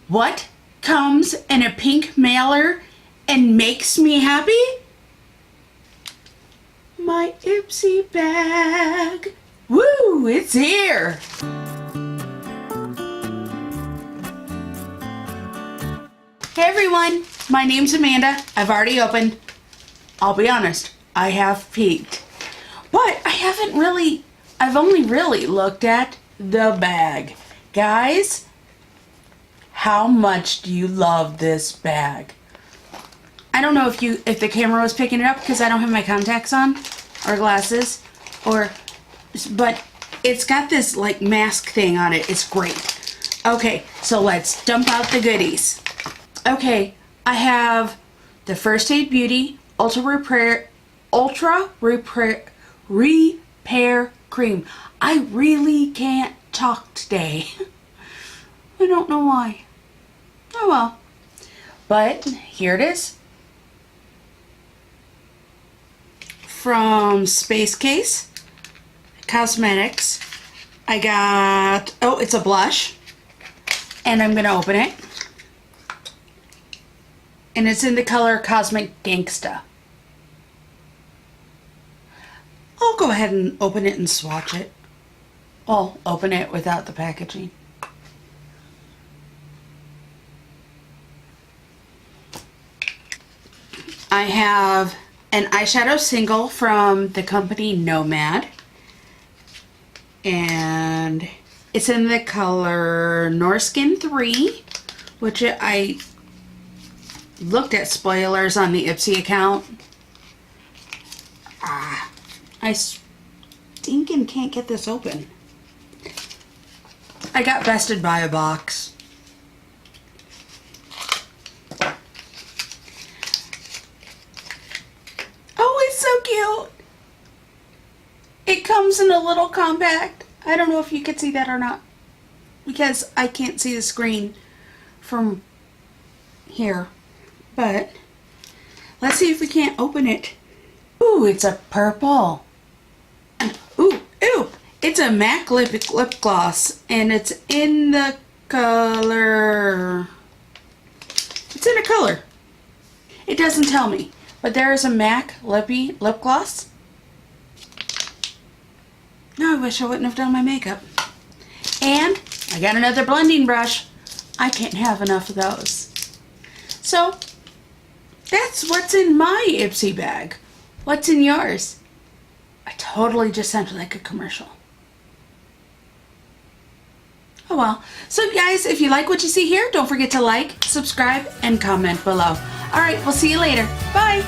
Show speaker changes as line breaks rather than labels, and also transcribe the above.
What comes in a pink mailer and makes me happy? My Ipsy bag. Woo, it's here. Hey everyone, my name's Amanda. I've already opened. I'll be honest, I have peeked. But I've only really looked at the bag. Guys, how much do you love this bag? I don't know if the camera was picking it up because I don't have my contacts on or glasses, but it's got this like mask thing on it. It's great. Okay, so let's dump out the goodies. Okay, I have the First Aid Beauty Ultra Repair Cream. I really can't talk today. I don't know why. Oh well. But here it is. From Space Case Cosmetics. I got, it's a blush. And I'm going to open it. And it's in the color Cosmic Gangsta. I'll go ahead and open it and swatch it. I'll open it without the packaging. I have an eyeshadow single from the company Nomad. And it's in the color Norskin 3, which I looked at spoilers on the Ipsy account. I stinking can't get this open. I got bested by a box. Oh, it's so cute. It comes in a little compact. I don't know if you can see that or not, because I can't see the screen from here. But let's see if we can't open it. Ooh, it's a purple. Ooh, it's a MAC lip gloss, and it's in the color. It's in a color. It doesn't tell me, but there is a MAC lip gloss. No, I wish I wouldn't have done my makeup. And I got another blending brush. I can't have enough of those. So that's what's in my Ipsy bag. What's in yours? I totally just sounded like a commercial. Oh well. So guys, if you like what you see here, don't forget to like, subscribe, and comment below. Alright, we'll see you later. Bye!